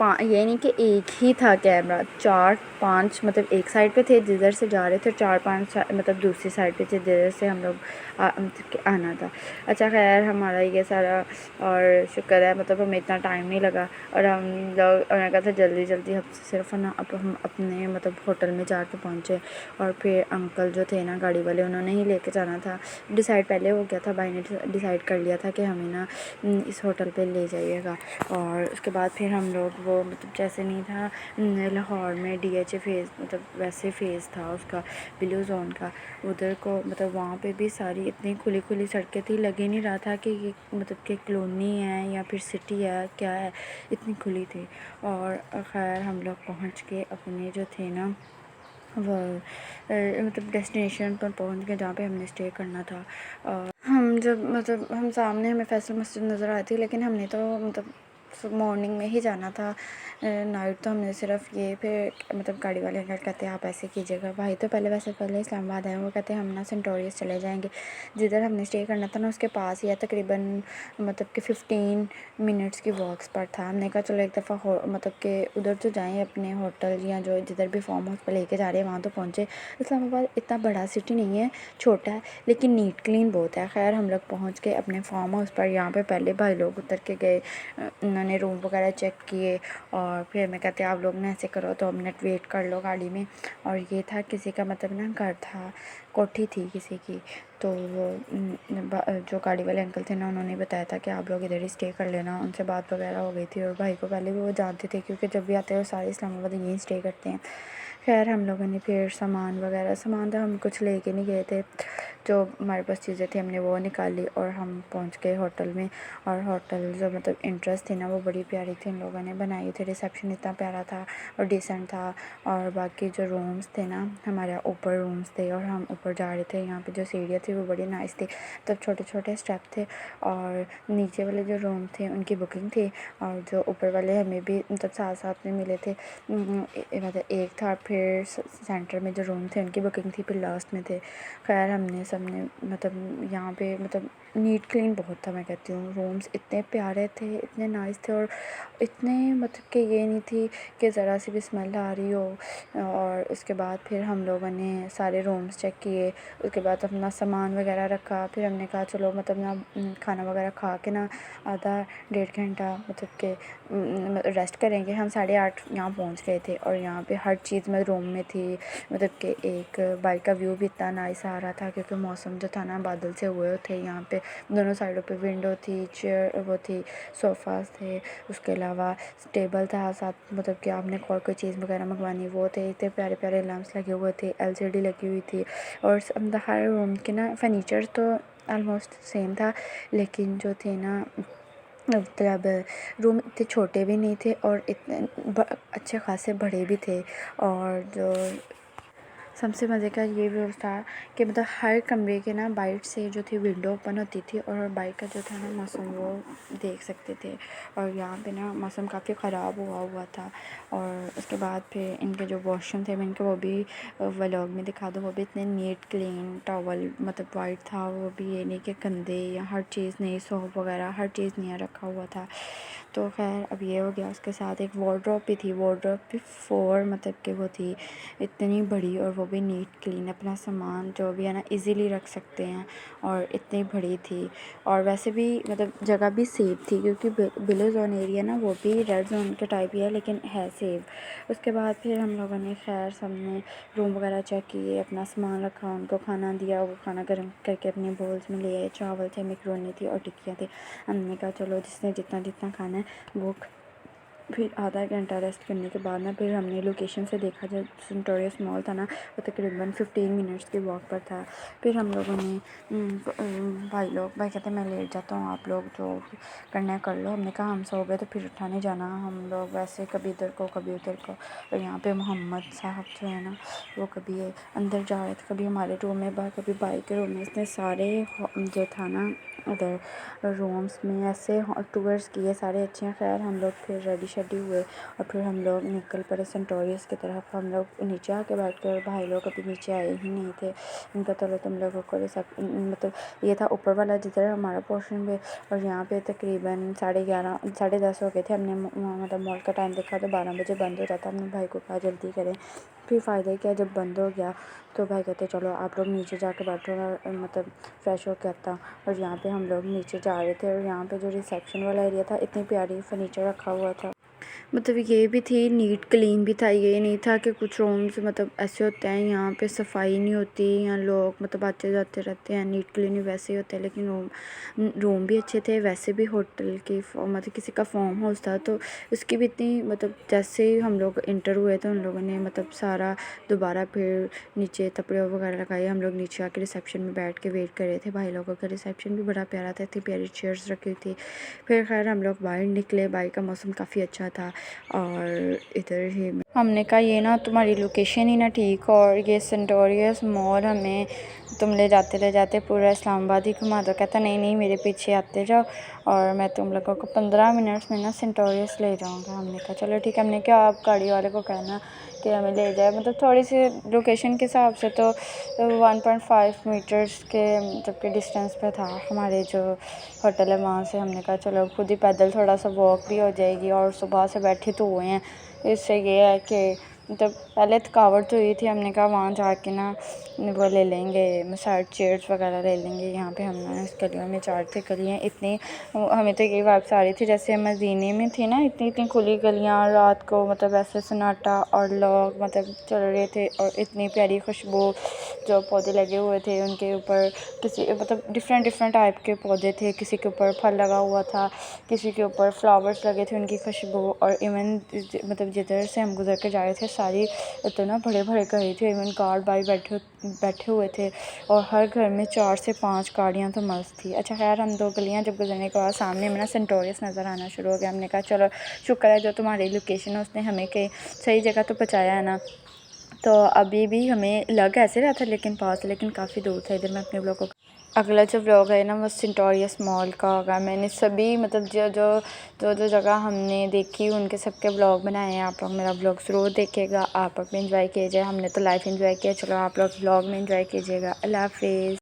یہ نہیں کہ ایک ہی تھا کیمرہ، 4-5 مطلب ایک سائڈ پہ تھے جدھر سے جا رہے تھے، 4-5 مطلب دوسری سائڈ پہ تھے جدھر سے ہم لوگ آنا تھا. اچھا خیر ہمارا یہ سارا، اور شکر ہے مطلب ہمیں اتنا ٹائم نہیں لگا، اور ہم لوگ نے کہا تھا جلدی جلدی صرف نا اب ہم اپنے مطلب ہوٹل میں جا کے پہنچے. اور پھر انکل جو تھے نا گاڑی والے، انہوں نے ہی لے کے جانا تھا. ڈیسائیڈ پہلے ہو گیا تھا، بھائی نے ڈیسائیڈ کر لیا تھا کہ ہمیں نا اس ہوٹل پہ لے جائیے گا. اور اس کے بعد پھر ہم لوگ وہ مطلب جیسے نہیں تھا لاہور میں DHA فیز، مطلب ویسے فیز تھا اس کا بلیو زون کا، ادھر کو مطلب وہاں پہ بھی ساری اتنی کھلی کھلی سڑکیں تھی، لگ ہی نہیں رہا تھا کہ یہ مطلب کہ کالونی ہے یا پھر سٹی ہے کیا ہے، اتنی کھلی تھی. اور خیر ہم لوگ پہنچ کے اپنے جو تھے نا وہ مطلب ڈیسٹینیشن پر پہنچ گئے جہاں پہ ہم نے اسٹے کرنا تھا. ہم جب مطلب ہم سامنے ہمیں فیصل مسجد نظر آئی تھی، لیکن ہم نے تو مطلب مارننگ میں ہی جانا تھا، نائٹ تو ہم نے صرف یہ پھر مطلب گاڑی والے کہتے ہیں آپ ایسے کیجیے گا. بھائی تو پہلے اسلام آباد آئے، وہ کہتے ہیں ہم نا سینٹوریس چلے جائیں گے جدھر ہم نے اسٹے کرنا تھا نا اس کے پاس ہی ہے، تقریباً مطلب کہ 15 منٹس کی واکس پر تھا. ہم نے کہا چلو ایک دفعہ مطلب کہ ادھر تو جائیں اپنے ہوٹل یا جو جدھر بھی فارم ہاؤس پہ لے کے جا رہے ہیں وہاں تو پہنچے. اسلام آباد اتنا بڑا سٹی نہیں ہے، چھوٹا ہے لیکن نیٹ کلین بہت ہے. خیر ہم لوگ پہنچ کے اپنے فارم ہاؤس پر، یہاں پہ پہلے بھائی لوگ اتر کے گئے، انہوں نے روم وغیرہ چیک کیے، اور پھر ہمیں کہتے ہیں آپ لوگ نے ایسے کرو 2 منٹ ویٹ کر لو گاڑی میں. اور یہ تھا کسی کا مطلب نا گھر تھا، کوٹھی تھی کسی کی، تو وہ جو گاڑی والے انکل تھے نا انہوں نے بتایا تھا کہ آپ لوگ ادھر ہی اسٹے کر لینا. ان سے بات وغیرہ ہو گئی تھی، اور بھائی کو پہلے بھی وہ جانتے تھے کیونکہ جب بھی آتے ہیں وہ سارے اسلام آباد یہیں اسٹے کرتے ہیں. خیر ہم لوگوں نے پھر سامان تو ہم کچھ لے کے نہیں گئے تھے، جو ہمارے پاس چیزیں تھیں ہم نے وہ نکالی اور ہم پہنچ گئے ہوٹل میں. اور ہوٹل جو مطلب انٹرسٹ تھی نا وہ بڑی پیاری تھی، ان لوگوں نے بنائی تھی. ریسیپشن اتنا پیارا تھا اور ڈیسنٹ تھا، اور باقی جو رومس تھے نا ہمارے اوپر رومس تھے اور ہم اوپر جا رہے تھے. یہاں پہ جو سیڑھیاں تھی وہ بڑی نائس تھی، تب چھوٹے چھوٹے اسٹیپ تھے، اور نیچے والے جو روم تھے ان کی بکنگ تھی، اور جو اوپر والے ہمیں بھی مطلب ساتھ ساتھ میں ملے تھے مطلب ایک تھا. پھر سینٹر میں جو روم تھے ان کی بکنگ تھی، پھر لاسٹ میں تھے. خیر ہم نے سب نے مطلب یہاں پہ مطلب نیٹ کلین بہت تھا، میں کہتی ہوں. رومس اتنے پیارے تھے، اتنے نائس تھے، اور اتنے مطلب کہ یہ نہیں تھی کہ ذرا سی بھی اسمیل آ رہی ہو. اور اس کے بعد پھر ہم لوگوں نے سارے رومس چیک کیے، اس کے بعد اپنا سامان وغیرہ رکھا. پھر ہم نے کہا چلو مطلب نا کھانا وغیرہ کھا کے نا آدھا 1.5 گھنٹہ مطلب کہ ریسٹ کریں گے. ہم 8:30 یہاں پہنچ گئے تھے، اور یہاں پہ ہر چیز میں روم میں تھی. مطلب کہ ایک باہر کا ویو بھی اتنا نائس آ رہا تھا کیونکہ موسم جو تھا نا بادل سے ہوئے تھے. یہاں پہ دونوں سائڈوں پہ ونڈو تھی، چیئر وہ تھی، صوفاز تھے، اس کے علاوہ ٹیبل تھا ساتھ. مطلب کہ آپ نے کوئی چیز وغیرہ منگوانی وہ تھے. اتنے پیارے پیارے لیمپس لگے ہوئے تھے، LCD لگی ہوئی تھی. اور ہر روم کے نا فرنیچر تو آلموسٹ سیم تھا، لیکن جو تھے نا مطلب روم اتنے چھوٹے بھی نہیں تھے اور اتنے اچھے خاصے بڑے بھی تھے. اور جو سب سے مزے کا یہ بھی تھا کہ مطلب ہر کمرے کے نا باہر سے جو تھی ونڈو اوپن ہوتی تھی، اور باہر کا جو تھا نا موسم وہ دیکھ سکتے تھے. اور یہاں پہ نا موسم کافی خراب ہوا تھا. اور اس کے بعد پھر ان کے جو واش روم تھے میں ان کو وہ بھی ولاگ میں دکھا دوں، وہ بھی اتنے نیٹ کلین، ٹاول مطلب وائٹ تھا، وہ بھی یہ نہیں کہ گندے یا ہر چیز نہیں، سوپ وغیرہ ہر چیز نیا رکھا ہوا تھا. تو خیر اب یہ ہو گیا. اس کے ساتھ ایک وارڈروب بھی تھی، وارڈروب بھی 4 مطلب کہ وہ تھی اتنی بڑی، اور وہ بھی نیٹ کلین، اپنا سامان جو بھی ہے نا ایزیلی رکھ سکتے ہیں، اور اتنی بڑی تھی. اور ویسے بھی مطلب جگہ بھی سیف تھی کیونکہ بلو زون ایریا نا وہ بھی ریڈ زون کے ٹائپ ہی ہے لیکن ہے سیف. اس کے بعد پھر ہم لوگوں نے خیر سب نے روم وغیرہ چیک کیے، اپنا سامان رکھا، ان کو کھانا دیا، وہ کھانا گرم کر کے اپنی بولس میں لے آئے. چاول تھے، میکرونی تھی اور ٹکیاں تھی. ہم نے کہا چلو جس نے جتنا کھانا ہے وہ. پھر آدھا گھنٹہ ریسٹ کرنے کے بعد نا پھر ہم نے لوکیشن سے دیکھا جو سینٹوریس مال تھا نا وہ تقریباً 15 منٹس کی واک پر تھا. پھر ہم لوگوں نے بھائی کہتے ہیں میں لیٹ جاتا ہوں، آپ لوگ جو کرنا ہے کر لو. ہم نے کہا ہم سو گئے تو پھر اٹھا نہیں جانا. ہم لوگ ویسے کبھی ادھر کو کبھی ادھر کو. اور یہاں پہ محمد صاحب جو ہے نا وہ کبھی اندر جا رہے تھے، کبھی ہمارے روم میں کبھی بھائی کے روم میں. اتنے سارے جو تھا نا ادھر رومس میں ایسے ٹورس کیے سارے اچھے ہیں. خیر ہم لوگ پھر ریڈی شیڈی ہوئے اور پھر ہم لوگ نکل پڑے سینٹوریس کی طرف. ہم لوگ نیچے آ کے بیٹھ کے، اور بھائی لوگ ابھی نیچے آئے ہی نہیں تھے. ان کا چلو تم لوگوں کو مطلب یہ تھا اوپر والا جدھر ہمارا پورشن بھی، اور یہاں پہ تقریباً 11:30 10:30 ہو گئے تھے. ہم نے مطلب مال کا ٹائم دیکھا تو 12 بجے بند ہو جاتا. ہم نے بھائی کو کہا جلدی کریں، پھر فائدہ کیا جب بند ہو گیا تو بھائی کہتے چلو آپ لوگ نیچے جا کے بیٹھو، مطلب فریش ہو کے آتا. اور یہاں پہ ہم لوگ نیچے جا رہے تھے، اور یہاں پہ جو ریسیپشن والا ایریا تھا اتنی پیاری فرنیچر رکھا ہوا تھا. مطلب یہ بھی تھی نیٹ کلین بھی تھا. یہ نہیں تھا کہ کچھ رومز مطلب ایسے ہوتے ہیں یہاں پہ صفائی نہیں ہوتی، یا لوگ مطلب آتے جاتے رہتے ہیں. نیٹ کلین ویسے ہی ہوتے ہیں، لیکن روم بھی اچھے تھے. ویسے بھی ہوٹل کی مطلب کسی کا فارم ہاؤس تھا تو اس کی بھی اتنی مطلب جیسے ہی ہم لوگ انٹر ہوئے تو ان لوگوں نے مطلب سارا دوبارہ پھر نیچے تپڑے وغیرہ لگائے. ہم لوگ نیچے آ کے ریسیپشن میں بیٹھ کے ویٹ کر رہے تھے. بھائی لوگوں کا ریسیپشن بھی بڑا پیارا تھا، اتنی پیاری چیئرز رکھی ہوئی تھی. پھر خیر ہم لوگ باہر نکلے. باہر کا موسم کافی اچھا تھا، اور ادھر ہی ہم نے کہا یہ نا تمہاری لوکیشن ہی نہ ٹھیک، اور یہ سینٹوریس مال ہمیں تم لے جاتے پورا اسلام آباد ہی گھما دو. کہتا نہیں نہیں میرے پیچھے آتے جاؤ، اور میں تم لوگوں کو 15 منٹس میں نا سینٹوریس لے جاؤں گا. ہم نے کہا چلو ٹھیک ہے. ہم نے کیا آپ گاڑی والے کو کہنا کہ ہمیں لے جائے. مطلب تھوڑی سی لوکیشن کے حساب سے تو 1.5 میٹرس کے مطلب کہ ڈسٹینس پہ تھا ہمارے جو ہوٹل ہے وہاں سے. ہم نے کہا چلو خود ہی پیدل تھوڑا سا واک بھی ہو جائے گی، اور صبح سے بیٹھے تو ہوئے ہیں. اس سے یہ ہے کہ مطلب پہلے تھکاوٹ تو ہوئی تھی. ہم نے کہا وہاں جا کے نا وہ لے لیں گے مساج چیئرس وغیرہ لے لیں گے. یہاں پہ ہم نے اس گلیوں میں چارتے گلیاں اتنی، ہمیں تو یہ وائبس آ رہی تھی جیسے مدینے میں تھی نا، اتنی کھلی گلیاں رات کو، مطلب ایسے سناٹا، اور لوگ مطلب چل رہے تھے، اور اتنی پیاری خوشبو. جو پودے لگے ہوئے تھے ان کے اوپر کسی مطلب ڈفرینٹ ٹائپ کے پودے تھے. کسی کے اوپر پھل لگا ہوا تھا، کسی کے اوپر فلاورس لگے تھے ان کی خوشبو. اور ایون مطلب جدھر سے ہم گزر کے جا رہے تھے ساری اتنا بڑے گھر تھے. ایون گارڈ بائی بیٹھے ہوئے تھے، اور ہر گھر میں 4 سے 5 گاڑیاں تو مست تھی. اچھا خیر ہم 2 گلیاں جب گزرنے کے بعد سامنے میں نا سینٹوریس نظر آنا شروع ہو گیا. ہم نے کہا چلو شکر ہے جو تمہاری لوکیشن ہے اس نے ہمیں کہیں صحیح جگہ تو پہنچایا ہے نا. تو ابھی بھی ہمیں لگ ایسے رہا تھا لیکن پاس، لیکن کافی دور تھا. ادھر میں اپنے بلاگ کو اگلا جو بلاگ ہے نا وہ سینٹوریس مال کا ہوگا. میں نے سبھی مطلب جو جگہ ہم نے دیکھی ان کے سب کے بلاگ بنائے ہیں. آپ لوگ میرا بلاگ ضرور دیکھیے گا، آپ لوگ بھی انجوائے کیجیے. ہم نے تو لائف انجوائے کیا، چلو آپ لوگ بلاگ میں انجوائے کیجیے گا. اللہ حافظ.